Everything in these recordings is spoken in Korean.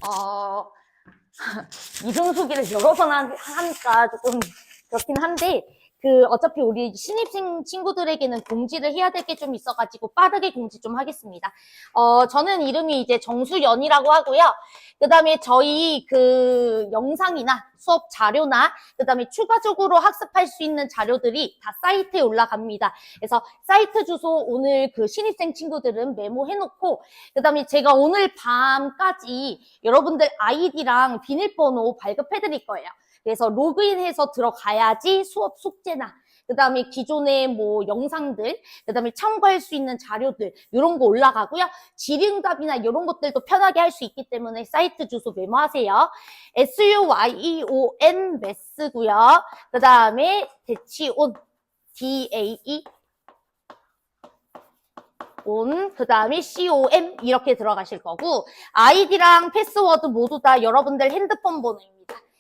어, 이중 소개를 여러 번 하니까 조금 그렇긴 한데, 어차피 우리 신입생 친구들에게는 공지를 해야 될 게 좀 있어가지고 빠르게 공지 좀 하겠습니다. 저는 이름이 이제 정수연이라고 하고요. 그 다음에 저희 영상이나 수업 자료나 그 다음에 추가적으로 학습할 수 있는 자료들이 다 사이트에 올라갑니다. 그래서 사이트 주소 오늘 신입생 친구들은 메모해놓고, 그 다음에 제가 오늘 밤까지 여러분들 아이디랑 비밀번호 발급해드릴 거예요. 그래서 로그인해서 들어가야지 수업 숙제나 그 다음에 기존의 뭐 영상들, 그 다음에 참고할 수 있는 자료들 이런 거 올라가고요. 질의응답이나 이런 것들도 편하게 할 수 있기 때문에 사이트 주소 메모하세요. SUYEON 매스고요. 그 다음에 대치온 DAE 그 다음에 COM 이렇게 들어가실 거고, 아이디랑 패스워드 모두 다 여러분들 핸드폰 번호입니다.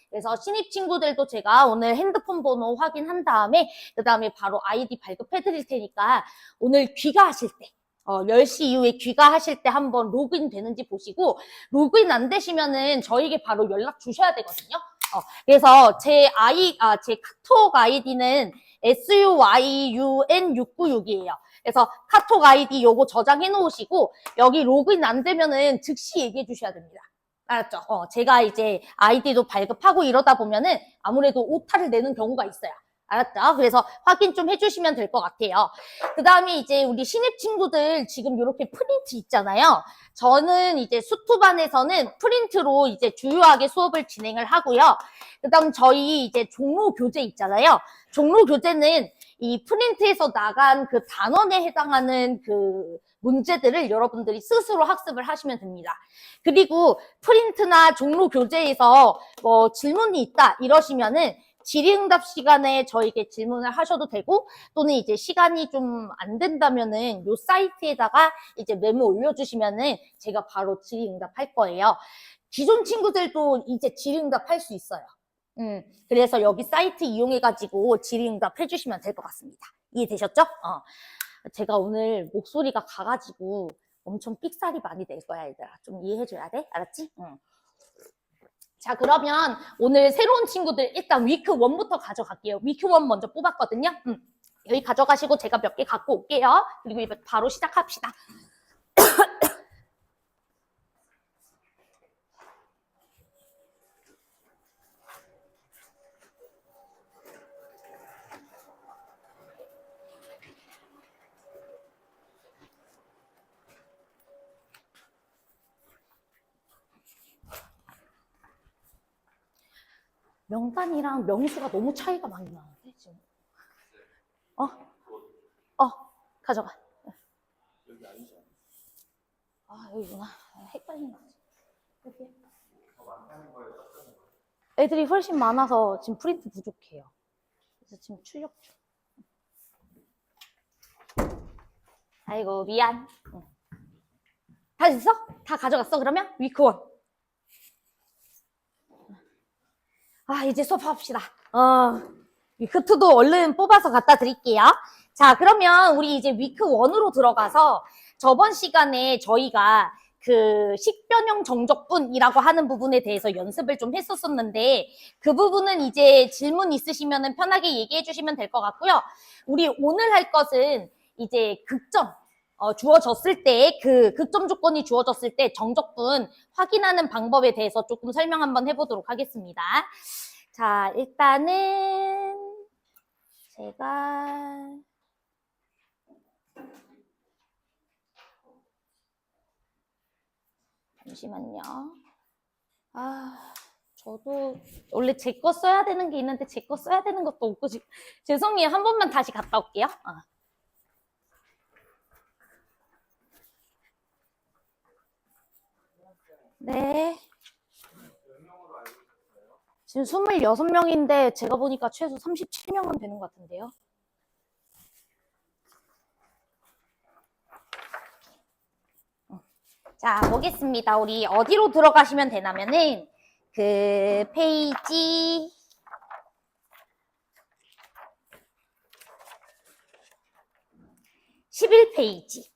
그래서 신입 친구들도 제가 오늘 핸드폰 번호 확인한 다음에 그 다음에 바로 아이디 발급해 드릴 테니까 오늘 귀가하실 때 10시 이후에 귀가하실 때 한번 로그인 되는지 보시고, 로그인 안 되시면은 저에게 바로 연락 주셔야 되거든요. 그래서 제 카톡 아이디는 SUYUN696이에요. 그래서 카톡 아이디 요거 저장해 놓으시고, 여기 로그인 안 되면은 즉시 얘기해 주셔야 됩니다. 알았죠? 제가 이제 아이디도 발급하고 이러다 보면은 아무래도 오타를 내는 경우가 있어요. 알았죠? 그래서 확인 좀 해주시면 될 것 같아요. 그 다음에 이제 우리 신입 친구들 지금 이렇게 프린트 있잖아요. 저는 이제 수투반에서는 프린트로 이제 주요하게 수업을 진행을 하고요. 그 다음 저희 이제 종로 교재 있잖아요. 종로 교재는 이 프린트에서 나간 그 단원에 해당하는 문제들을 여러분들이 스스로 학습을 하시면 됩니다. 그리고 프린트나 종로 교재에서 뭐 질문이 있다 이러시면은 질의응답 시간에 저에게 질문을 하셔도 되고, 또는 이제 시간이 좀 안 된다면은 요 사이트에다가 이제 메모 올려주시면은 제가 바로 질의응답 할 거예요. 기존 친구들도 이제 질의응답 할 수 있어요. 그래서 여기 사이트 이용해가지고 질의응답 해주시면 될 것 같습니다. 이해되셨죠? 제가 오늘 목소리가 가가지고 엄청 삑살이 많이 낼 거야, 얘들아. 좀 이해해줘야 돼? 알았지? 응. 자, 그러면 오늘 새로운 친구들 일단 위크 1부터 가져갈게요. 위크 1 먼저 뽑았거든요. 여기 가져가시고 제가 몇 개 갖고 올게요. 그리고 바로 시작합시다. 명단이랑 명수가 너무 차이가 많이 나는데 지금. 가져가. 여기 아니죠? 여기구나. 헷갈린다. 여기. 더 많다는 거예요? 적다는 거예요? 애들이 훨씬 많아서 지금 프린트 부족해요. 그래서 지금 출력 중. 아이고 미안. 다 됐어? 다 가져갔어 그러면? 위크 1. 이제 수업합시다. 위크 2도 얼른 뽑아서 갖다 드릴게요. 자, 그러면 우리 이제 위크 1으로 들어가서 저번 시간에 저희가 식변형 정적분이라고 하는 부분에 대해서 연습을 좀 했었었는데, 그 부분은 이제 질문 있으시면 편하게 얘기해 주시면 될 것 같고요. 우리 오늘 할 것은 이제 극점, 주어졌을 때, 극점 조건이 주어졌을 때 정적분 확인하는 방법에 대해서 조금 설명 한번 해보도록 하겠습니다. 자, 일단은 제가 잠시만요. 저도 원래 제 거 써야 되는 게 있는데 제 거 써야 되는 것도 없고 죄송해요. 한 번만 다시 갔다 올게요. 네. 지금 26명인데 제가 보니까 최소 37명은 되는 것 같은데요. 자, 보겠습니다. 우리 어디로 들어가시면 되냐면은 페이지 11페이지.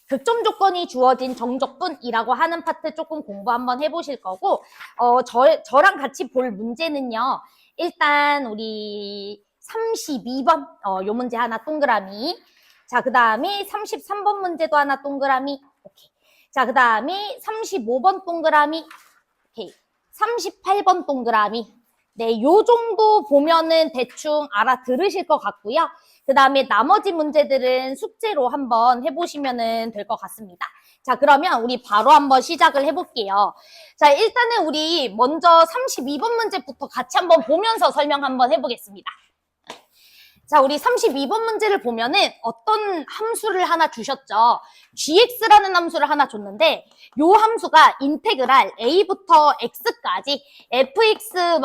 극점 조건이 주어진 정적분이라고 하는 파트 조금 공부 한번 해보실 거고, 저랑 같이 볼 문제는요, 일단 우리 32번, 요 문제 하나 동그라미. 자, 그 다음에 33번 문제도 하나 동그라미. 오케이. 자, 그 다음에 35번 동그라미. 오케이. 38번 동그라미. 네, 요 정도 보면은 대충 알아들으실 것 같고요. 그 다음에 나머지 문제들은 숙제로 한번 해보시면 될 것 같습니다. 자, 그러면 우리 바로 한번 시작을 해볼게요. 자, 일단은 우리 먼저 32번 문제부터 같이 한번 보면서 설명 한번 해보겠습니다. 자, 우리 32번 문제를 보면은 어떤 함수를 하나 주셨죠. gx라는 함수를 하나 줬는데 요 함수가 인테그랄 a부터 x까지 fx-ft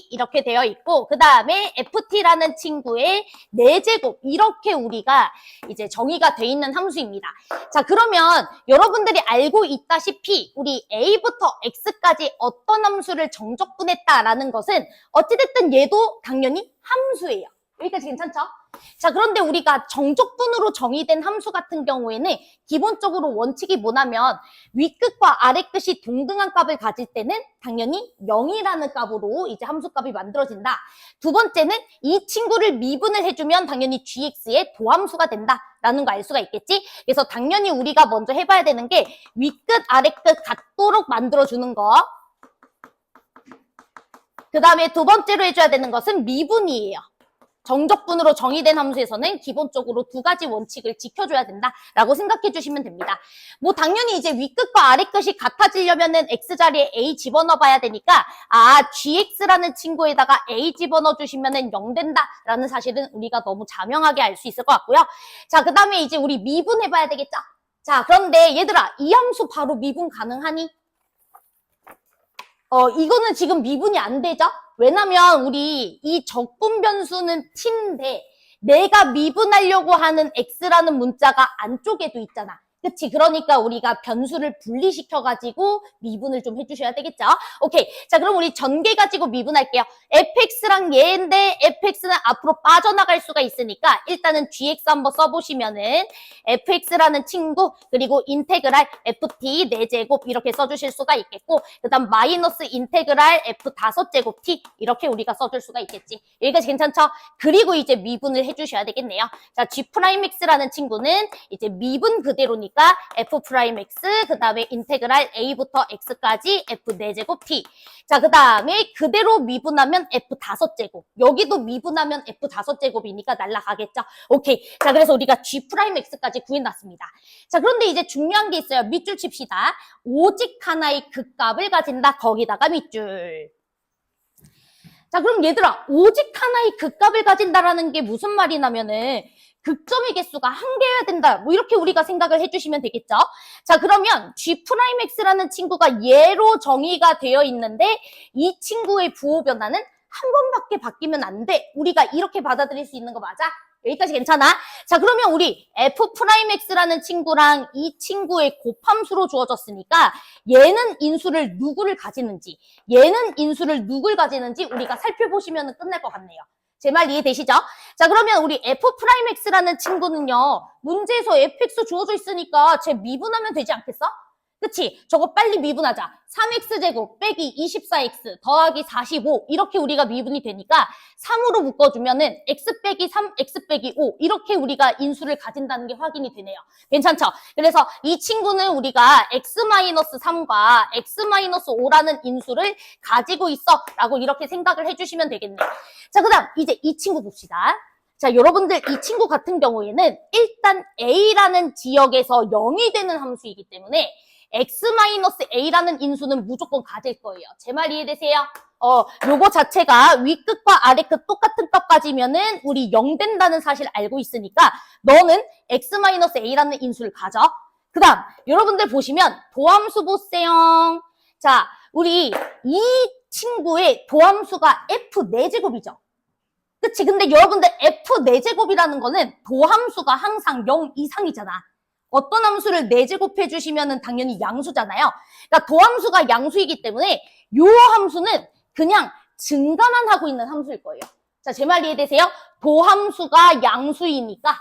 이렇게 되어 있고 그 다음에 ft라는 친구의 4제곱 이렇게 우리가 이제 정의가 돼 있는 함수입니다. 자, 그러면 여러분들이 알고 있다시피 우리 a부터 x까지 어떤 함수를 정적분했다라는 것은 어찌됐든 얘도 당연히 함수예요. 여기까지 괜찮죠? 자, 그런데 우리가 정적분으로 정의된 함수 같은 경우에는 기본적으로 원칙이 뭐냐면 윗끝과 아랫끝이 동등한 값을 가질 때는 당연히 0이라는 값으로 이제 함수값이 만들어진다. 두 번째는 이 친구를 미분을 해주면 당연히 gx의 도함수가 된다라는 거 알 수가 있겠지? 그래서 당연히 우리가 먼저 해봐야 되는 게 윗끝, 아랫끝 같도록 만들어주는 거. 그 다음에 두 번째로 해줘야 되는 것은 미분이에요. 정적분으로 정의된 함수에서는 기본적으로 두 가지 원칙을 지켜줘야 된다라고 생각해 주시면 됩니다. 뭐 당연히 이제 윗끝과 아랫끝이 같아지려면은 x자리에 a 집어넣어봐야 되니까 gx라는 친구에다가 a 집어넣어 주시면은 0 된다라는 사실은 우리가 너무 자명하게 알 수 있을 것 같고요. 자, 그 다음에 이제 우리 미분해봐야 되겠죠? 자, 그런데 얘들아 이 함수 바로 미분 가능하니? 이거는 지금 미분이 안 되죠? 왜냐면 우리 이 적분 변수는 t인데 내가 미분하려고 하는 x라는 문자가 안쪽에도 있잖아. 그치? 그러니까 우리가 변수를 분리시켜가지고 미분을 좀 해주셔야 되겠죠? 오케이. 자, 그럼 우리 전개 가지고 미분할게요. fx랑 얘인데 fx는 앞으로 빠져나갈 수가 있으니까 일단은 gx 한번 써보시면은 fx라는 친구 그리고 인테그랄 ft 4제곱 이렇게 써주실 수가 있겠고 그 다음 마이너스 인테그랄 f 5제곱 t 이렇게 우리가 써줄 수가 있겠지. 여기까지 괜찮죠? 그리고 이제 미분을 해주셔야 되겠네요. 자, g'x라는 친구는 이제 미분 그대로니까 f'x 그 다음에 인테그랄 a부터 x까지 f 4제곱 t. 자, 그 다음에 그대로 미분하면 f 5제곱. 여기도 미분하면 f 5제곱이니까 날라가겠죠? 오케이. 자, 그래서 우리가 g'x까지 구해놨습니다. 자, 그런데 이제 중요한 게 있어요. 밑줄 칩시다. 오직 하나의 극값을 가진다. 거기다가 밑줄. 자, 그럼 얘들아, 오직 하나의 극값을 가진다라는 게 무슨 말이냐면은 극점의 개수가 한 개여야 된다. 뭐 이렇게 우리가 생각을 해주시면 되겠죠? 자, 그러면 g'x라는 친구가 얘로 정의가 되어 있는데 이 친구의 부호 변화는 한 번밖에 바뀌면 안 돼. 우리가 이렇게 받아들일 수 있는 거 맞아? 여기까지 괜찮아? 자, 그러면 우리 f'x라는 친구랑 이 친구의 곱함수로 주어졌으니까 얘는 인수를 누구를 가지는지 얘는 인수를 누굴 가지는지 우리가 살펴보시면 끝날 것 같네요. 제 말 이해되시죠? 자, 그러면 우리 f'x라는 친구는요 문제에서 fx 주어져 있으니까 쟤 미분하면 되지 않겠어? 그치? 저거 빨리 미분하자. 3x제곱 빼기 24x 더하기 45 이렇게 우리가 미분이 되니까 3으로 묶어주면은 x 빼기 3, x 빼기 5 이렇게 우리가 인수를 가진다는 게 확인이 되네요. 괜찮죠? 그래서 이 친구는 우리가 x-3과 x-5라는 인수를 가지고 있어 라고 이렇게 생각을 해주시면 되겠네요. 자, 그 다음 이제 이 친구 봅시다. 자, 여러분들 이 친구 같은 경우에는 일단 a라는 지역에서 0이 되는 함수이기 때문에 x-a라는 인수는 무조건 가질 거예요. 제 말 이해되세요? 요거 자체가 윗끝과 아랫끝 똑같은 값 가지면은 우리 0 된다는 사실 알고 있으니까 너는 x-a라는 인수를 가져. 그 다음 여러분들 보시면 도함수 보세요. 자, 우리 이 친구의 도함수가 f 4제곱이죠. 그치? 근데 여러분들 f 4제곱이라는 거는 도함수가 항상 0 이상이잖아. 어떤 함수를 4제곱 해주시면은 당연히 양수잖아요. 그러니까 도함수가 양수이기 때문에 요 함수는 그냥 증가만 하고 있는 함수일 거예요. 자, 제 말 이해되세요? 도함수가 양수이니까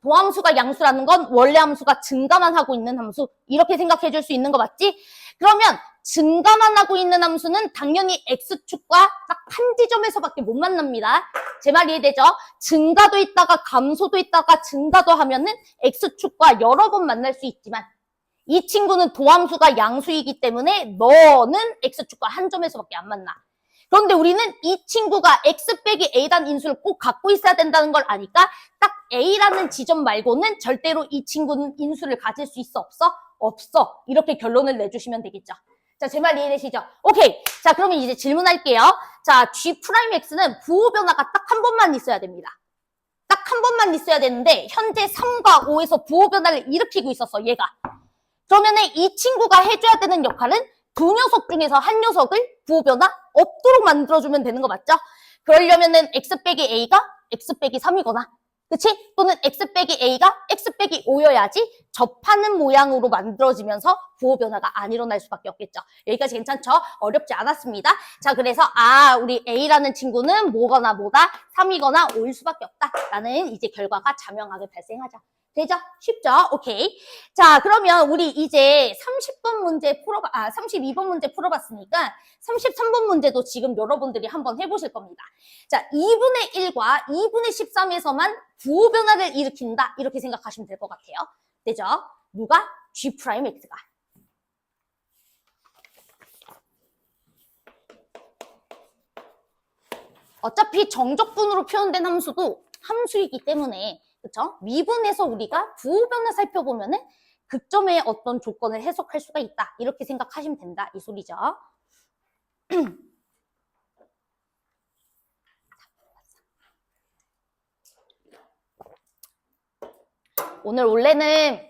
도함수가 양수라는 건 원래 함수가 증가만 하고 있는 함수. 이렇게 생각해 줄 수 있는 거 맞지? 그러면 증가만 하고 있는 함수는 당연히 x축과 딱 한 지점에서밖에 못 만납니다. 제 말 이해되죠? 증가도 있다가 감소도 있다가 증가도 하면은 x축과 여러 번 만날 수 있지만 이 친구는 도함수가 양수이기 때문에 너는 x축과 한 점에서밖에 안 만나. 그런데 우리는 이 친구가 x 빼기 a라는 인수를 꼭 갖고 있어야 된다는 걸 아니까 딱 a라는 지점 말고는 절대로 이 친구는 인수를 가질 수 있어 없어? 없어. 이렇게 결론을 내주시면 되겠죠. 자, 제 말 이해되시죠? 오케이. 자, 그러면 이제 질문할게요. 자, G'X는 부호 변화가 딱 한 번만 있어야 됩니다. 딱 한 번만 있어야 되는데 현재 3과 5에서 부호 변화를 일으키고 있었어, 얘가. 그러면은 이 친구가 해줘야 되는 역할은 두 녀석 중에서 한 녀석을 부호 변화 없도록 만들어주면 되는 거 맞죠? 그러려면은 x 빼기 a가 x 빼기 3이거나 그치? 또는 x 빼기 a가 x 빼기 5여야지 접하는 모양으로 만들어지면서 부호 변화가 안 일어날 수밖에 없겠죠. 여기까지 괜찮죠? 어렵지 않았습니다. 자, 그래서 우리 a라는 친구는 뭐거나 뭐다 3이거나 5일 수밖에 없다라는 이제 결과가 자명하게 발생하죠. 되죠? 쉽죠? 오케이. 자, 그러면 우리 이제 30번 문제 32번 문제 풀어봤으니까 33번 문제도 지금 여러분들이 한번 해보실 겁니다. 자, 2분의 1과 2분의 13에서만 부호 변화를 일으킨다. 이렇게 생각하시면 될 것 같아요. 되죠? 누가? G'X가. 어차피 정적분으로 표현된 함수도 함수이기 때문에 그쵸? 미분에서 우리가 부호 변화 살펴보면은 극점의 어떤 조건을 해석할 수가 있다. 이렇게 생각하시면 된다. 이 소리죠. 오늘 원래는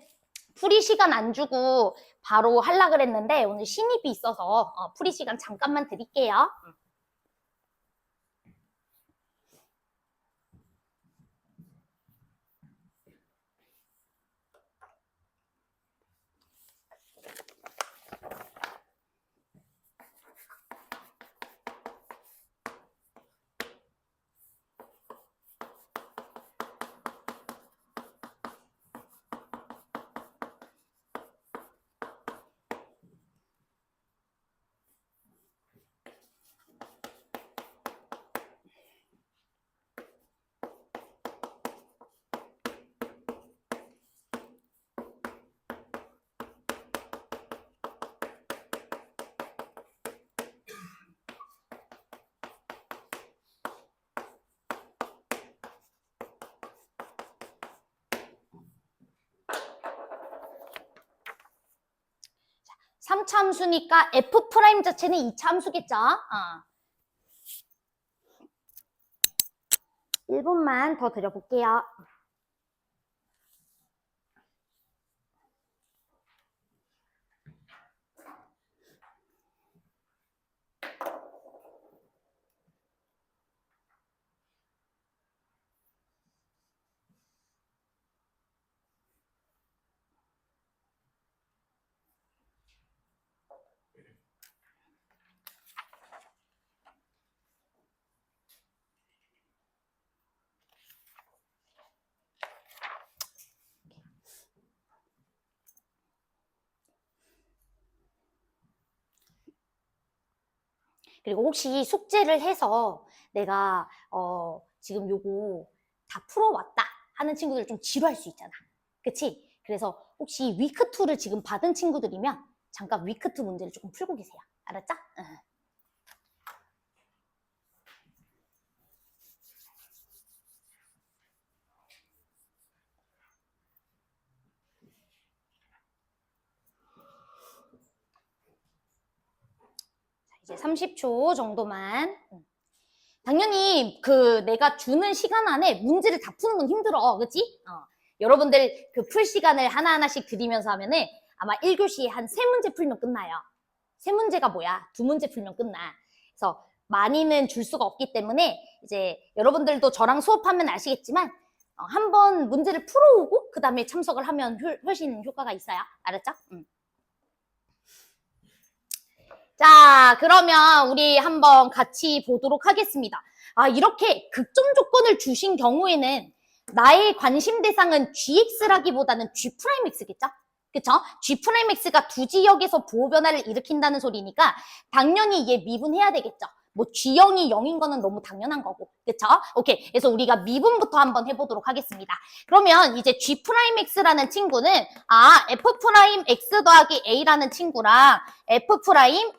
풀이 시간 안 주고 바로 하려고 그랬는데 오늘 신입이 있어서 풀이 시간 잠깐만 드릴게요. 삼 3차 함수니까 f' 자체는 2차 함수겠죠? 1분만 더 드려볼게요. 그리고 혹시 숙제를 해서 내가 지금 요거 다 풀어왔다 하는 친구들 좀 지루할 수 있잖아. 그치? 그래서 혹시 위크2를 지금 받은 친구들이면 잠깐 위크2 문제를 조금 풀고 계세요. 알았죠? 이제 30초 정도만. 당연히 내가 주는 시간 안에 문제를 다 푸는 건 힘들어. 그치? 여러분들 그 풀 시간을 하나하나씩 드리면서 하면은 아마 1교시에 한 3문제 풀면 끝나요. 3문제가 뭐야? 2문제 풀면 끝나. 그래서 많이는 줄 수가 없기 때문에 이제 여러분들도 저랑 수업하면 아시겠지만 한번 문제를 풀어오고 그 다음에 참석을 하면 훨씬 효과가 있어요. 알았죠? 자, 그러면 우리 한번 같이 보도록 하겠습니다. 이렇게 극점 조건을 주신 경우에는 나의 관심 대상은 GX라기보다는 G'X겠죠? 그쵸? G'X가 두 지역에서 부호 변화를 일으킨다는 소리니까 당연히 얘 미분해야 되겠죠? 뭐 G형이 0인 거는 너무 당연한 거고. 그쵸? 오케이. 그래서 우리가 미분부터 한번 해보도록 하겠습니다. 그러면 이제 G'X라는 친구는 F'X 더하기 A라는 친구랑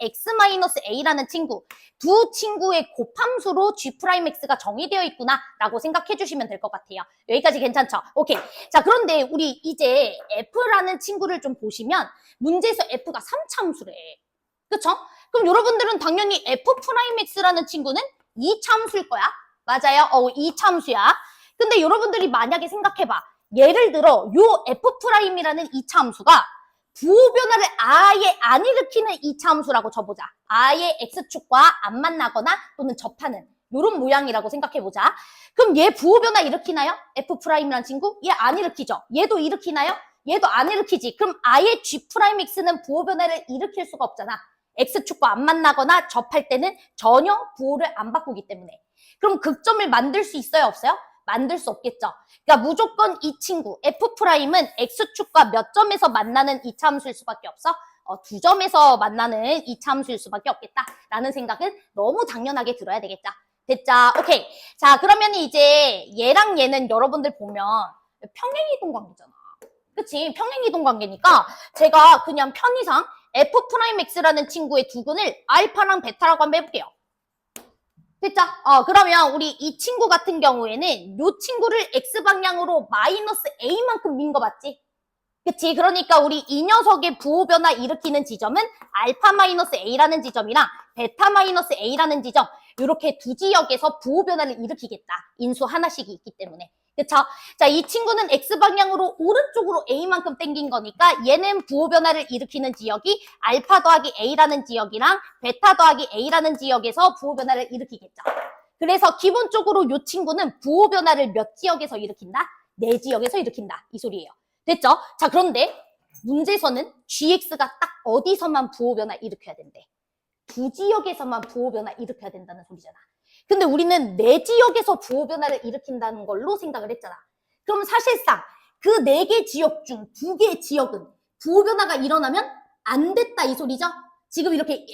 F'X-A라는 친구 두 친구의 곱함수로 G'X가 정의되어 있구나 라고 생각해 주시면 될 것 같아요. 여기까지 괜찮죠? 오케이. 자, 그런데 우리 이제 F라는 친구를 좀 보시면 문제에서 F가 3차 함수래. 그쵸? 그럼 여러분들은 당연히 F'X라는 친구는 2차 함수일 거야. 맞아요? 2차 함수야. 근데 여러분들이 만약에 생각해봐. 예를 들어 요 F'이라는 2차 함수가 부호 변화를 아예 안 일으키는 2차 함수라고 쳐보자. 아예 X축과 안 만나거나 또는 접하는 요런 모양이라고 생각해보자. 그럼 얘 부호 변화 일으키나요? F'이라는 친구? 얘 안 일으키죠? 얘도 일으키나요? 얘도 안 일으키지. 그럼 아예 G'X는 부호 변화를 일으킬 수가 없잖아. X축과 안 만나거나 접할 때는 전혀 부호를 안 바꾸기 때문에. 그럼 극점을 만들 수 있어요? 없어요? 만들 수 없겠죠. 그러니까 무조건 이 친구 F'은 X축과 몇 점에서 만나는 2차 함수일 수밖에 없어? 두 점에서 만나는 2차 함수일 수밖에 없겠다라는 생각은 너무 당연하게 들어야 되겠죠. 됐죠? 오케이. 자, 그러면 이제 얘랑 얘는 여러분들 보면 평행이동 관계잖아. 그치? 평행이동 관계니까 제가 그냥 편의상 F'X라는 친구의 두근을 알파랑 베타라고 한번 해볼게요. 됐죠? 그러면 우리 이 친구 같은 경우에는 요 친구를 X방향으로 마이너스 A만큼 민 거 맞지? 그치? 그러니까 우리 이 녀석의 부호 변화 일으키는 지점은 알파 마이너스 A라는 지점이랑 베타 마이너스 A라는 지점 이렇게 두 지역에서 부호 변화를 일으키겠다. 인수 하나씩이 있기 때문에. 그쵸? 자, 이 친구는 X방향으로 오른쪽으로 A만큼 당긴 거니까 얘는 부호 변화를 일으키는 지역이 알파 더하기 A라는 지역이랑 베타 더하기 A라는 지역에서 부호 변화를 일으키겠죠. 그래서 기본적으로 이 친구는 부호 변화를 몇 지역에서 일으킨다? 4지역에서 일으킨다. 이 소리예요. 됐죠? 자, 그런데 문제에서는 GX가 딱 어디서만 부호 변화 일으켜야 된대? 두 지역에서만 부호 변화 일으켜야 된다는 소리잖아. 근데 우리는 4지역에서 부호 변화를 일으킨다는 걸로 생각을 했잖아. 그럼 사실상 그 4개 지역 중 2개 지역은 부호 변화가 일어나면 안 됐다 이 소리죠? 지금 이렇게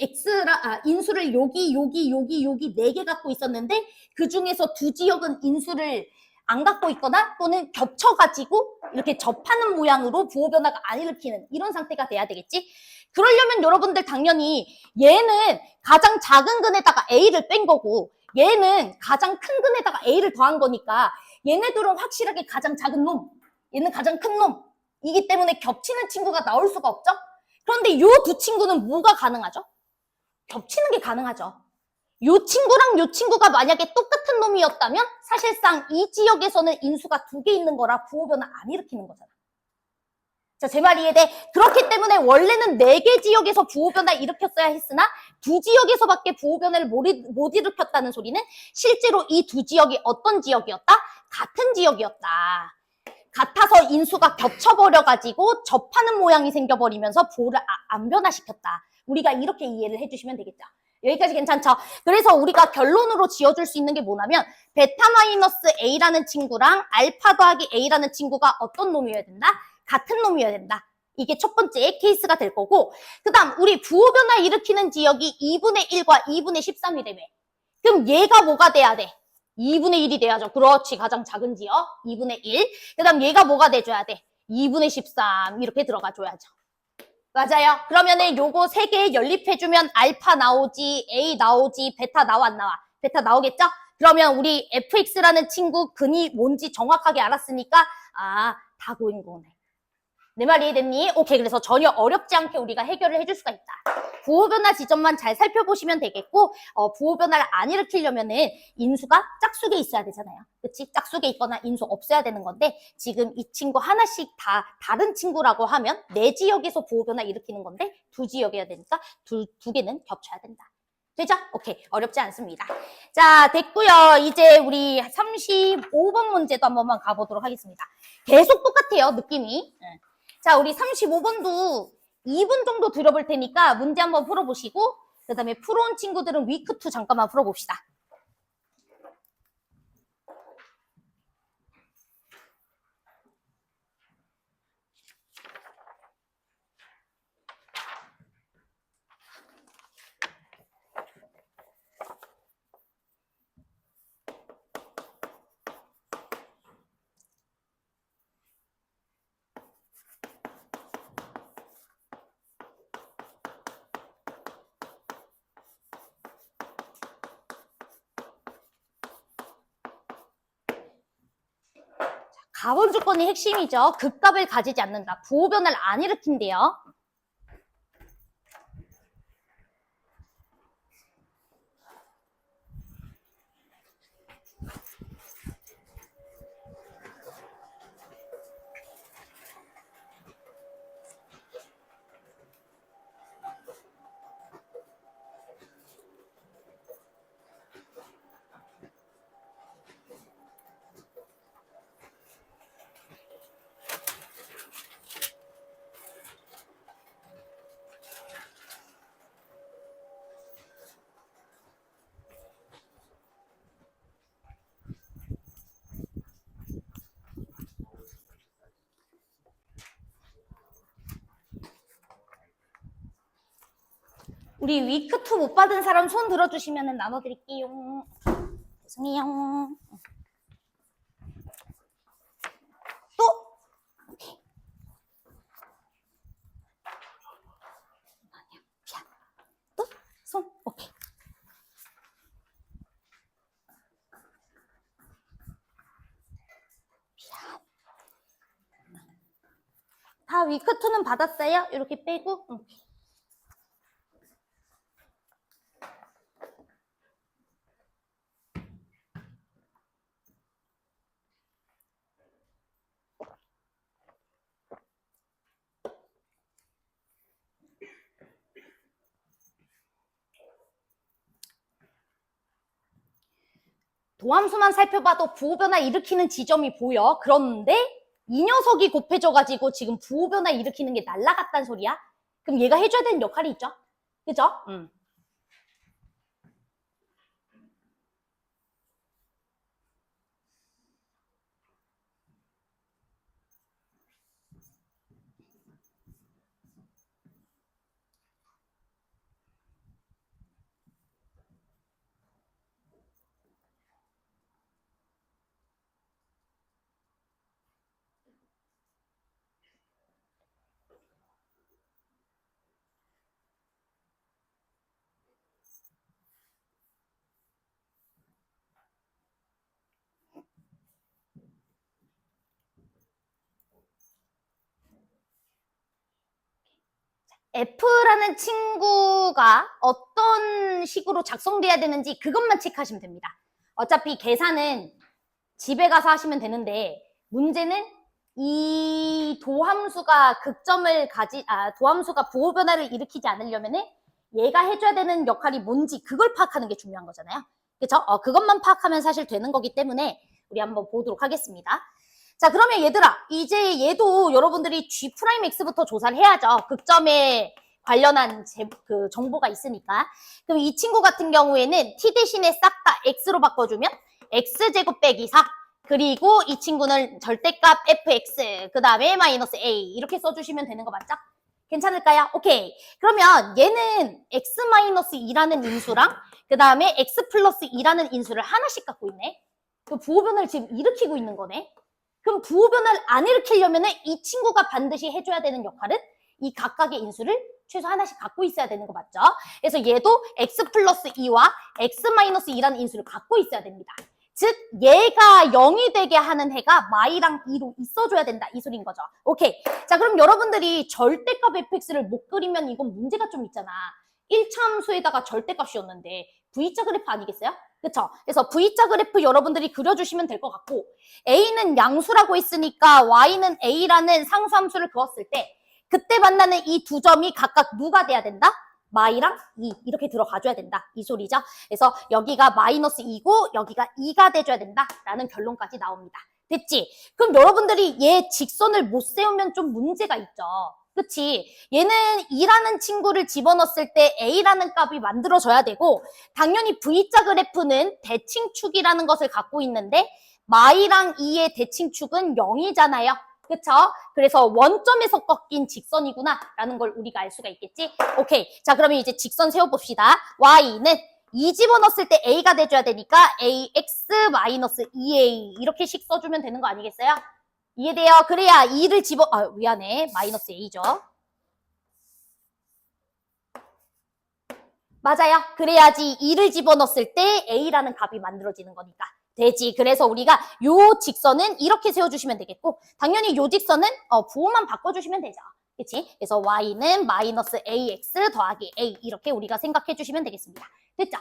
인수를 여기 4개 갖고 있었는데 그 중에서 두 지역은 인수를 안 갖고 있거나 또는 겹쳐가지고 이렇게 접하는 모양으로 부호 변화가 안 일으키는 이런 상태가 돼야 되겠지? 그러려면 여러분들 당연히 얘는 가장 작은 근에다가 A를 뺀 거고 얘는 가장 큰 근에다가 A를 더한 거니까 얘네들은 확실하게 가장 작은 놈, 얘는 가장 큰 놈이기 때문에 겹치는 친구가 나올 수가 없죠? 그런데 이 두 친구는 뭐가 가능하죠? 겹치는 게 가능하죠. 이 친구랑 이 친구가 만약에 똑같은 놈이었다면 사실상 이 지역에서는 인수가 2개 있는 거라 부호 변화 안 일으키는 거잖아. 자, 제 말 이해돼? 그렇기 때문에 원래는 4개 지역에서 부호 변화 일으켰어야 했으나 두 지역에서밖에 부호 변화를 못 일으켰다는 소리는 실제로 이 두 지역이 어떤 지역이었다? 같은 지역이었다. 같아서 인수가 겹쳐버려가지고 접하는 모양이 생겨버리면서 부호를 안 변화시켰다. 우리가 이렇게 이해를 해주시면 되겠죠. 여기까지 괜찮죠? 그래서 우리가 결론으로 지어줄 수 있는 게 뭐냐면 베타 마이너스 A라는 친구랑 알파 더하기 A라는 친구가 어떤 놈이어야 된다? 같은 놈이어야 된다. 이게 첫 번째 케이스가 될 거고 그 다음 우리 부호 변화 일으키는 지역이 2분의 1과 2분의 13이라며. 그럼 얘가 뭐가 돼야 돼? 2분의 1이 돼야죠. 그렇지. 가장 작은 지역 2분의 1. 그 다음 얘가 뭐가 돼줘야 돼? 2분의 13 이렇게 들어가줘야죠. 맞아요. 그러면은 요거 3개 연립해주면 알파 나오지, A 나오지, 베타 나와 안 나와? 베타 나오겠죠? 그러면 우리 fx라는 친구 근이 뭔지 정확하게 알았으니까 다 고인 거네. 내 말 이해됐니? 오케이. 그래서 전혀 어렵지 않게 우리가 해결을 해줄 수가 있다. 부호 변화 지점만 잘 살펴보시면 되겠고 부호 변화를 안 일으키려면은 인수가 짝수에 있어야 되잖아요. 그치? 짝수에 있거나 인수 없어야 되는 건데 지금 이 친구 하나씩 다 다른 친구라고 하면 4지역에서 부호 변화 일으키는 건데 2지역이어야 되니까 두 개는 겹쳐야 된다. 되죠? 오케이. 어렵지 않습니다. 자, 됐고요. 이제 우리 35번 문제도 한 번만 가보도록 하겠습니다. 계속 똑같아요. 느낌이. 자, 우리 35번도 2분 정도 들어볼 테니까 문제 한번 풀어보시고 그 다음에 풀어온 친구들은 위크2 잠깐만 풀어봅시다. 4번 조건이 핵심이죠. 극값을 가지지 않는다. 부호 변화를 안 일으킨대요. 우리 위크2 못 받은 사람 손 들어주시면 나눠드릴게요. 죄송해요. 또? 오케이. 아니야, 미안. 또? 손? 오케이. 미안. 다 위크2는 받았어요? 이렇게 빼고? 오케이. 도함수만 살펴봐도 부호 변화 일으키는 지점이 보여. 그런데 이 녀석이 곱해져가지고 지금 부호 변화 일으키는 게 날라갔단 소리야? 그럼 얘가 해줘야 되는 역할이 있죠? 그죠? F라는 친구가 어떤 식으로 작성돼야 되는지 그것만 체크하시면 됩니다. 어차피 계산은 집에 가서 하시면 되는데 문제는 이 도함수가 도함수가 부호 변화를 일으키지 않으려면은 얘가 해줘야 되는 역할이 뭔지 그걸 파악하는 게 중요한 거잖아요. 그쵸? 그것만 파악하면 사실 되는 거기 때문에 우리 한번 보도록 하겠습니다. 자, 그러면 얘들아, 이제 얘도 여러분들이 G'X부터 조사를 해야죠. 극점에 관련한 정보가 있으니까. 그럼 이 친구 같은 경우에는 T 대신에 싹 다 X로 바꿔주면 X제곱 빼기 4. 그리고 이 친구는 절대값 fx, 그 다음에 마이너스 a 이렇게 써주시면 되는 거 맞죠? 괜찮을까요? 오케이. 그러면 얘는 x-2라는 인수랑 그 다음에 x 플러스 2라는 인수를 하나씩 갖고 있네. 그 부호 변화를 지금 일으키고 있는 거네. 그럼 부호 변화를 안 일으키려면 이 친구가 반드시 해줘야 되는 역할은 이 각각의 인수를 최소 하나씩 갖고 있어야 되는 거 맞죠? 그래서 얘도 x 플러스 2와 x-2라는 인수를 갖고 있어야 됩니다. 즉 얘가 0이 되게 하는 해가 마이랑 2로 있어줘야 된다 이 소리인 거죠. 오케이. 자, 그럼 여러분들이 절대값 fx를 못 그리면 이건 문제가 좀 있잖아. 1차 함수에다가 절대값이었는데 V자 그래프 아니겠어요? 그쵸? 그래서 V자 그래프 여러분들이 그려주시면 될 것 같고 A는 양수라고 했으니까 Y는 A라는 상수함수를 그었을 때 그때 만나는 이 두 점이 각각 누가 돼야 된다? 마이랑 2 이렇게 들어가줘야 된다 이 소리죠. 그래서 여기가 마이너스 2고 여기가 2가 돼줘야 된다라는 결론까지 나옵니다. 됐지? 그럼 여러분들이 얘 직선을 못 세우면 좀 문제가 있죠. 그치? 얘는 2라는 친구를 집어넣었을 때 A라는 값이 만들어져야 되고 당연히 V자 그래프는 대칭축이라는 것을 갖고 있는데 마이랑 2의 대칭축은 0이잖아요. 그쵸? 그래서 원점에서 꺾인 직선이구나 라는 걸 우리가 알 수가 있겠지? 오케이. 자, 그러면 이제 직선 세워봅시다. Y는 2 집어넣었을 때 A가 돼줘야 되니까 AX-2A 이렇게씩 써주면 되는 거 아니겠어요? 이해돼요? 그래야 2를 미안해. 마이너스 A죠. 맞아요. 그래야지 2를 집어넣었을 때 A라는 값이 만들어지는 거니까. 되지. 그래서 우리가 요 직선은 이렇게 세워주시면 되겠고, 당연히 요 직선은 부호만 바꿔주시면 되죠. 그치? 그래서 y는 마이너스 ax 더하기 a 이렇게 우리가 생각해 주시면 되겠습니다. 됐죠?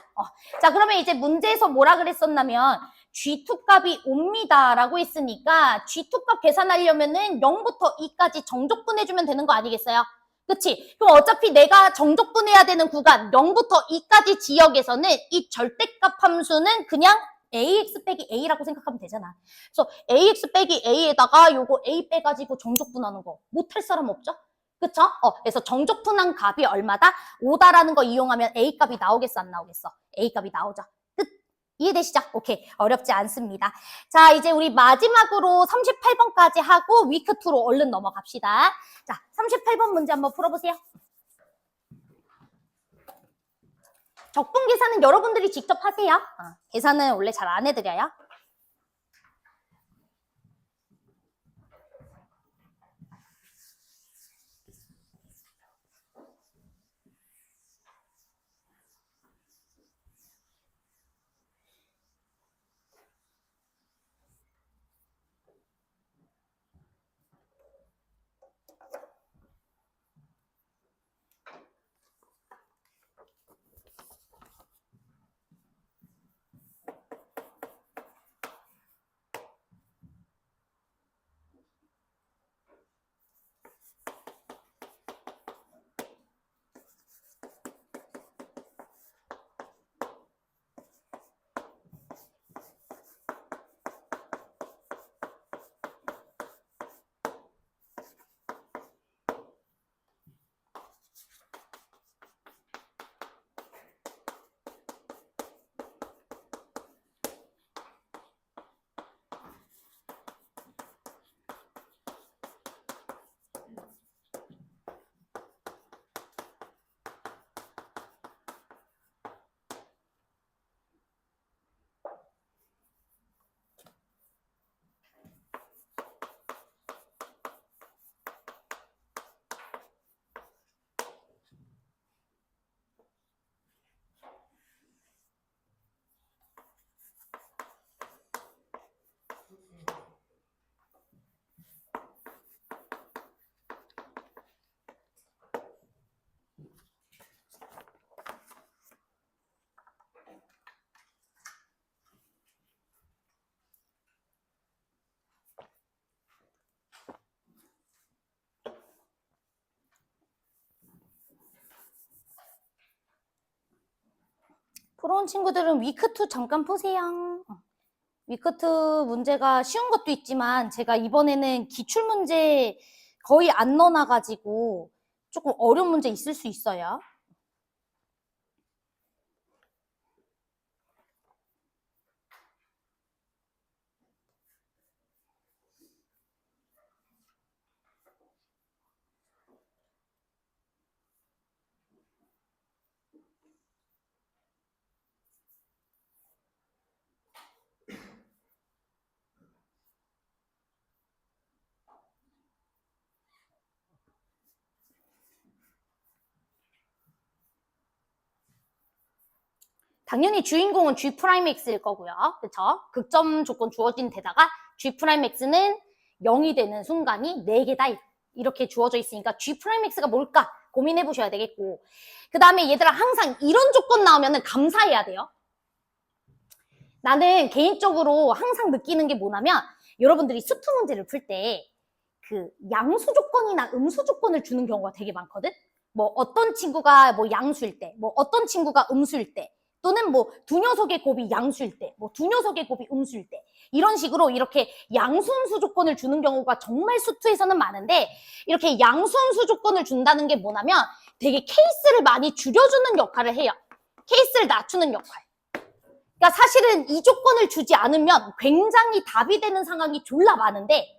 자, 그러면 이제 문제에서 뭐라 그랬었냐면 G2 값이 옵니다라고 했으니까 G2 값 계산하려면은 0부터 2까지 정적분해주면 되는 거 아니겠어요? 그치? 그럼 어차피 내가 정적분해야 되는 구간 0부터 2까지 지역에서는 이 절대값 함수는 그냥 ax 빼기 a라고 생각하면 되잖아. 그래서 ax 빼기 a에다가 요거 a 빼가지고 정적분하는 거 못할 사람 없죠? 그쵸? 그래서 정적분한 값이 얼마다? 5다라는 거 이용하면 a 값이 나오겠어, 안 나오겠어? a 값이 나오죠. 끝. 이해되시죠? 오케이. 어렵지 않습니다. 자, 이제 우리 마지막으로 38번까지 하고 위크2로 얼른 넘어갑시다. 자, 38번 문제 한번 풀어보세요. 적분 계산은 여러분들이 직접 하세요. 계산은 원래 잘 안 해드려요. 풀어온 친구들은 위크2 잠깐 보세요. 위크2 문제가 쉬운 것도 있지만 제가 이번에는 기출문제 거의 안 넣어놔가지고 조금 어려운 문제 있을 수 있어요. 당연히 주인공은 G'X일 거고요. 그쵸? 극점 조건 주어진 데다가 G'X는 0이 되는 순간이 4개다. 이렇게 주어져 있으니까 G'X가 뭘까? 고민해 보셔야 되겠고. 그 다음에 얘들아 항상 이런 조건 나오면 감사해야 돼요. 나는 개인적으로 항상 느끼는 게 뭐냐면 여러분들이 수투 문제를 풀 때 그 양수 조건이나 음수 조건을 주는 경우가 되게 많거든? 뭐 어떤 친구가 뭐 양수일 때, 뭐 어떤 친구가 음수일 때, 또는 뭐 두 녀석의 곱이 양수일 때, 뭐 두 녀석의 곱이 음수일 때 이런 식으로 이렇게 양수 음수 조건을 주는 경우가 정말 수투에서는 많은데 이렇게 양수 음수 조건을 준다는 게 뭐냐면 되게 케이스를 많이 줄여주는 역할을 해요. 케이스를 낮추는 역할. 그러니까 사실은 이 조건을 주지 않으면 굉장히 답이 되는 상황이 졸라 많은데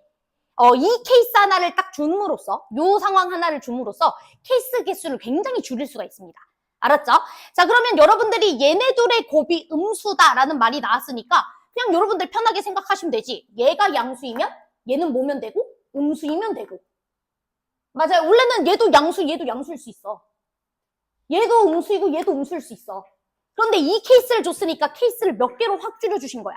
이 케이스 하나를 딱 줌으로써 요 상황 하나를 줌으로써 케이스 개수를 굉장히 줄일 수가 있습니다. 알았죠? 자, 그러면 여러분들이 얘네들의 곱이 음수다라는 말이 나왔으니까 그냥 여러분들 편하게 생각하시면 되지. 얘가 양수이면 얘는 뭐면 되고 음수이면 되고. 맞아요. 원래는 얘도 양수일 수 있어. 얘도 음수이고 얘도 음수일 수 있어. 그런데 이 케이스를 줬으니까 케이스를 몇 개로 확 줄여주신 거야.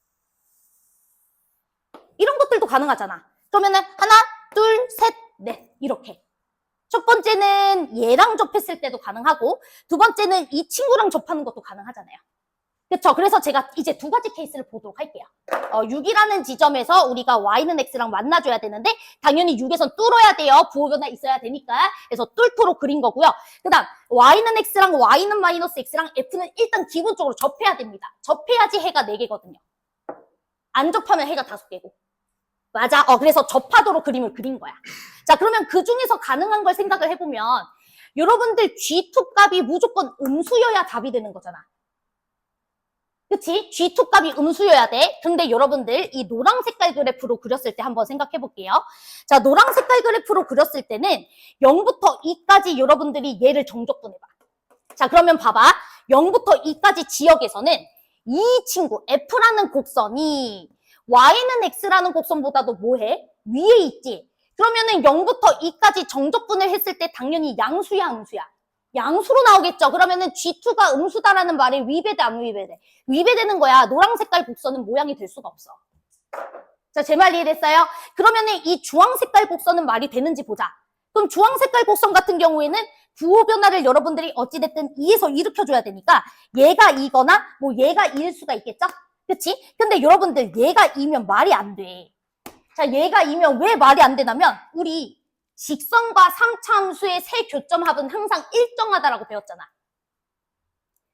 이런 것들도 가능하잖아. 그러면은 하나, 둘, 셋, 넷 이렇게. 첫 번째는 얘랑 접했을 때도 가능하고 두 번째는 이 친구랑 접하는 것도 가능하잖아요. 그렇죠? 그래서 제가 이제 두 가지 케이스를 보도록 할게요. 6이라는 지점에서 우리가 y는 x랑 만나줘야 되는데 당연히 6에선 뚫어야 돼요. 부호변화 있어야 되니까. 그래서 뚫도록 그린 거고요. 그 다음 y는 x랑 y는 마이너스 x랑 f는 일단 기본적으로 접해야 됩니다. 접해야지 해가 4개거든요. 안 접하면 해가 5개고. 맞아. 그래서 접하도록 그림을 그린 거야. 자, 그러면 그 중에서 가능한 걸 생각을 해보면 여러분들 G2 값이 무조건 음수여야 답이 되는 거잖아. 그치? G2 값이 음수여야 돼. 근데 여러분들 이 노랑 색깔 그래프로 그렸을 때 한번 생각해 볼게요. 자, 노랑 색깔 그래프로 그렸을 때는 0부터 2까지 여러분들이 얘를 정적분해봐. 자, 그러면 봐봐. 0부터 2까지 지역에서는 이 친구 F라는 곡선이 Y는 X라는 곡선보다도 뭐해? 위에 있지? 그러면은 0부터 2까지 정적분을 했을 때 당연히 양수야, 음수야? 양수로 나오겠죠. 그러면은 G2가 음수다라는 말이 위배돼, 안 위배돼? 위배되는 거야. 노랑 색깔 곡선은 모양이 될 수가 없어. 자, 제 말 이해됐어요? 그러면은 이 주황 색깔 곡선은 말이 되는지 보자. 그럼 주황 색깔 곡선 같은 경우에는 부호 변화를 여러분들이 어찌됐든 2에서 일으켜줘야 되니까 얘가 2거나 뭐 얘가 2일 수가 있겠죠? 그치? 근데 여러분들 얘가 2면 말이 안 돼. 자, 얘가 2면 왜 말이 안 되냐면 우리 직선과 3차 함수의 세 교점 합은 항상 일정하다라고 배웠잖아.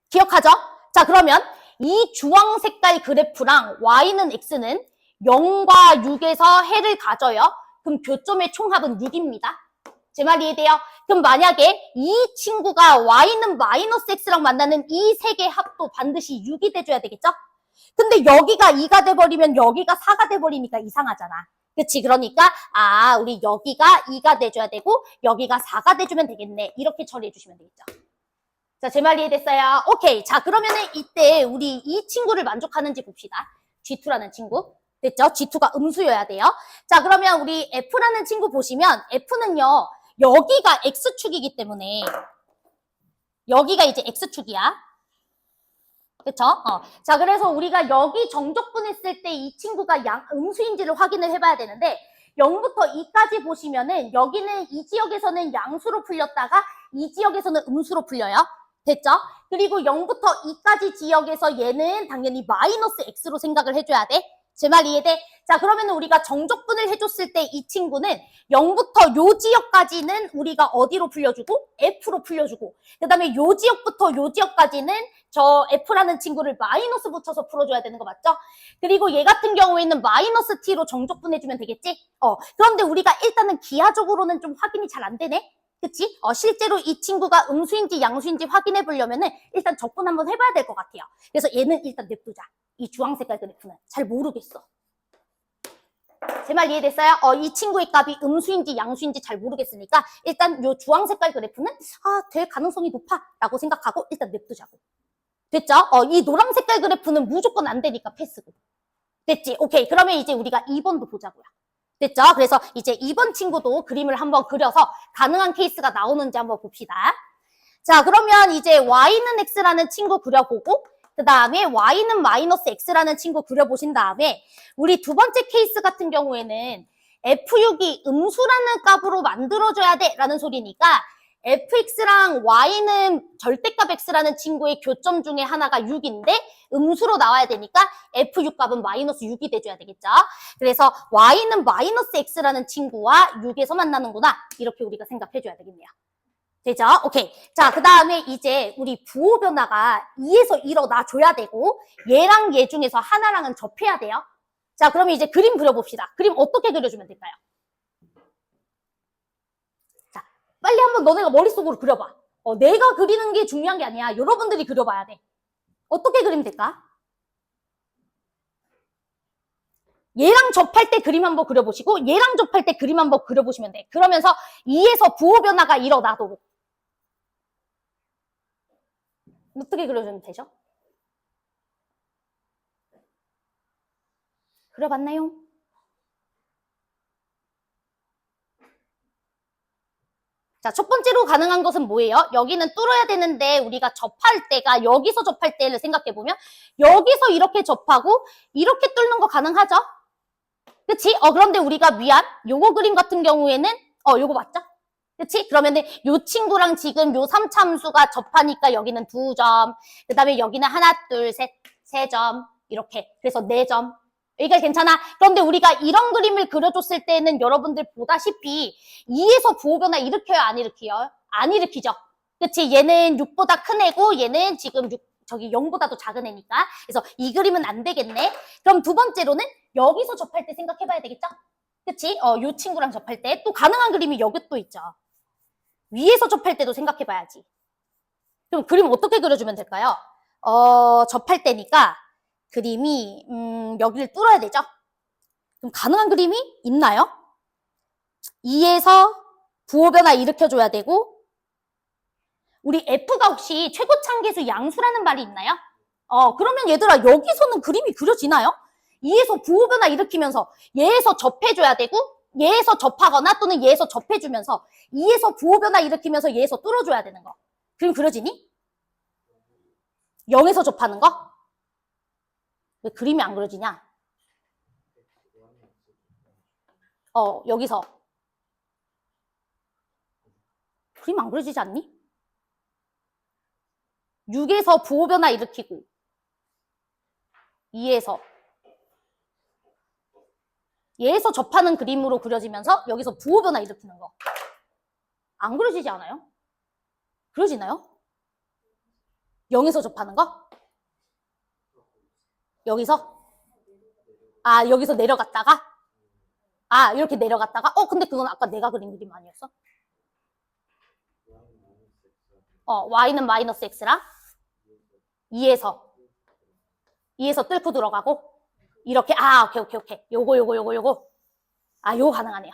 기억하죠? 자, 그러면 이 주황 색깔 그래프랑 y는 x는 0과 6에서 해를 가져요. 그럼 교점의 총합은 6입니다. 제 말 이해돼요? 그럼 만약에 이 친구가 y는 마이너스 x랑 만나는 이 세 개의 합도 반드시 6이 돼줘야 되겠죠? 근데 여기가 2가 돼버리면 여기가 4가 돼버리니까 이상하잖아. 그치? 그러니까 우리 여기가 2가 돼줘야 되고 여기가 4가 돼주면 되겠네. 이렇게 처리해 주시면 되겠죠. 자, 제 말 이해됐어요? 오케이. 자, 그러면은 이때 우리 이 친구를 만족하는지 봅시다. G2라는 친구. 됐죠? G2가 음수여야 돼요. 자, 그러면 우리 F라는 친구 보시면 F는요. 여기가 X축이기 때문에 여기가 이제 X축이야. 그쵸? 자, 그래서 우리가 여기 정적분했을 때 이 친구가 음수인지를 확인을 해봐야 되는데 0부터 2까지 보시면은 여기는 이 지역에서는 양수로 풀렸다가 이 지역에서는 음수로 풀려요. 됐죠? 그리고 0부터 2까지 지역에서 얘는 당연히 마이너스 x로 생각을 해줘야 돼. 제 말 이해돼? 자, 그러면 우리가 정적분을 해줬을 때 이 친구는 0부터 요 지역까지는 우리가 어디로 풀려주고? F로 풀려주고 그 다음에 요 지역부터 요 지역까지는 저 F라는 친구를 마이너스 붙여서 풀어줘야 되는 거 맞죠? 그리고 얘 같은 경우에는 마이너스 T로 정적분해주면 되겠지? 그런데 우리가 일단은 기하적으로는 좀 확인이 잘 안 되네? 그치? 실제로 이 친구가 음수인지 양수인지 확인해 보려면은 일단 적분 한번 해봐야 될 것 같아요. 그래서 얘는 일단 냅두자. 이 주황 색깔 그래프는 잘 모르겠어. 제 말 이해됐어요? 이 친구의 값이 음수인지 양수인지 잘 모르겠으니까 일단 요 주황 색깔 그래프는 될 가능성이 높아 라고 생각하고 일단 냅두자고. 됐죠? 이 노랑 색깔 그래프는 무조건 안 되니까 패스고. 됐지? 오케이. 그러면 이제 우리가 2번도 보자고요. 됐죠? 그래서 이제 2번 친구도 그림을 한번 그려서 가능한 케이스가 나오는지 한번 봅시다. 자, 그러면 이제 y는 x라는 친구 그려보고 그 다음에 y는 마이너스 x라는 친구 그려보신 다음에 우리 두 번째 케이스 같은 경우에는 f6이 음수라는 값으로 만들어줘야 돼 라는 소리니까 fx랑 y는 절대값 x라는 친구의 교점 중에 하나가 6인데 음수로 나와야 되니까 f6 값은 마이너스 6이 돼줘야 되겠죠. 그래서 y는 마이너스 x라는 친구와 6에서 만나는구나. 이렇게 우리가 생각해줘야 되겠네요. 되죠? 오케이. 자, 그 다음에 이제 우리 부호 변화가 2에서 일어나줘야 되고 얘랑 얘 중에서 하나랑은 접해야 돼요. 자, 그러면 이제 그림 그려봅시다. 그림 어떻게 그려주면 될까요? 자, 빨리 한번 너네가 머릿속으로 그려봐. 내가 그리는 게 중요한 게 아니야. 여러분들이 그려봐야 돼. 어떻게 그리면 될까? 얘랑 접할 때 그림 한번 그려보시고 얘랑 접할 때 그림 한번 그려보시면 돼. 그러면서 2에서 부호 변화가 일어나도록. 어떻게 그려주면 되죠? 그려봤나요? 자, 첫 번째로 가능한 것은 뭐예요? 여기는 뚫어야 되는데 우리가 접할 때가 여기서 접할 때를 생각해보면 여기서 이렇게 접하고 이렇게 뚫는 거 가능하죠? 그치? 그런데 우리가 미안, 요거 그림 같은 경우에는, 요거 맞죠? 그치? 그러면은 요 친구랑 지금 요 3참수가 접하니까 여기는 2점, 그 다음에 여기는 하나, 둘, 셋, 3점, 이렇게. 그래서 4점. 여기가 괜찮아? 그런데 우리가 이런 그림을 그려줬을 때는 여러분들 보다시피 2에서 부호 변화 일으켜요? 안 일으켜요? 안 일으키죠? 그치? 얘는 6보다 큰 애고 얘는 지금 0보다도 작은 애니까. 그래서 이 그림은 안 되겠네. 그럼 두 번째로는 여기서 접할 때 생각해봐야 되겠죠? 그치? 요 친구랑 접할 때 또 가능한 그림이 여기 또 있죠. 위에서 접할 때도 생각해봐야지. 그럼 그림 어떻게 그려주면 될까요? 접할 때니까 그림이 여기를 뚫어야 되죠? 그럼 가능한 그림이 있나요? 2에서 부호 변화 일으켜줘야 되고 우리 F가 혹시 최고차항계수 양수라는 말이 있나요? 그러면 얘들아 여기서는 그림이 그려지나요? 2에서 부호 변화 일으키면서 얘에서 접해줘야 되고 얘에서 접하거나 또는 얘에서 접해주면서 2에서 부호 변화 일으키면서 얘에서 뚫어줘야 되는 거. 그림 그려지니? 0에서 접하는 거? 왜 그림이 안 그려지냐? 여기서 그림 안 그려지지 않니? 6에서 부호 변화 일으키고 2에서 얘에서 접하는 그림으로 그려지면서 여기서 부호 변화 일으키는 거. 안 그려지지 않아요? 그려지나요? 0에서 접하는 거? 여기서? 여기서 내려갔다가? 이렇게 내려갔다가? 근데 그건 아까 내가 그린 그림 아니었어? y는 마이너스 x랑 2에서 뚫고 들어가고 이렇게 오케이 요거 요거 가능하네요.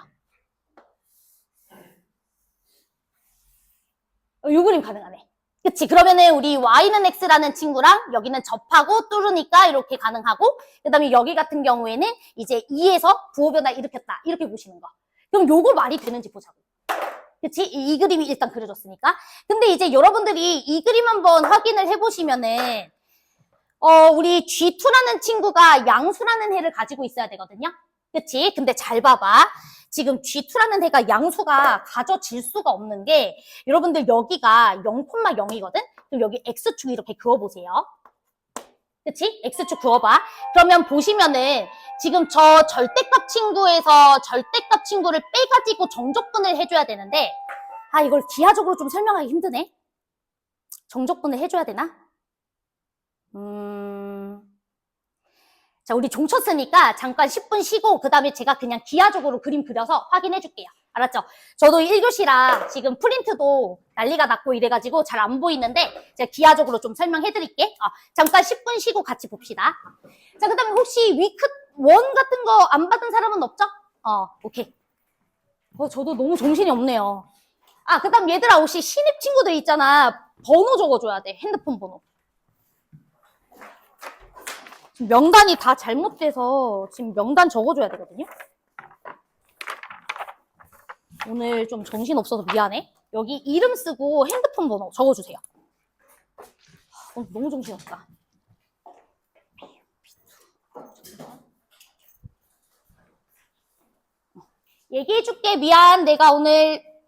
요 그림 가능하네. 그치? 그러면은 우리 y는 x라는 친구랑 여기는 접하고 뚫으니까 이렇게 가능하고 그 다음에 여기 같은 경우에는 이제 2에서 부호 변화 일으켰다 이렇게 보시는 거. 그럼 요거 말이 되는지 보자고. 그치? 이 그림이 일단 그려졌으니까. 근데 이제 여러분들이 이 그림 한번 확인을 해보시면은 우리 G2라는 친구가 양수라는 해를 가지고 있어야 되거든요. 그치? 근데 잘 봐봐. 지금 G2라는 해가 양수가 가져질 수가 없는 게 여러분들 여기가 0,0이거든? 그럼 여기 X축 이렇게 그어보세요. 그치? X축 그어봐. 그러면 보시면은 지금 저 절대값 친구에서 절대값 친구를 빼가지고 정적분을 해줘야 되는데 이걸 기하적으로 좀 설명하기 힘드네. 정적분을 해줘야 되나? 자, 우리 종 쳤으니까 잠깐 10분 쉬고 그 다음에 제가 그냥 기하적으로 그림 그려서 확인해 줄게요. 알았죠? 저도 1교시라 지금 프린트도 난리가 났고 이래가지고 잘 안 보이는데 제가 기하적으로 좀 설명해 드릴게. 잠깐 10분 쉬고 같이 봅시다. 자, 그 다음에 혹시 위크 원 같은 거 안 받은 사람은 없죠? 오케이. 저도 너무 정신이 없네요. 그 다음 얘들아 혹시 신입 친구들 있잖아. 번호 적어줘야 돼. 핸드폰 번호. 지금 명단이 다 잘못돼서 지금 명단 적어줘야 되거든요. 오늘 좀 정신없어서 미안해. 여기 이름 쓰고 핸드폰 번호 적어주세요. 너무 정신없다. 얘기해줄게. 미안. 내가 오늘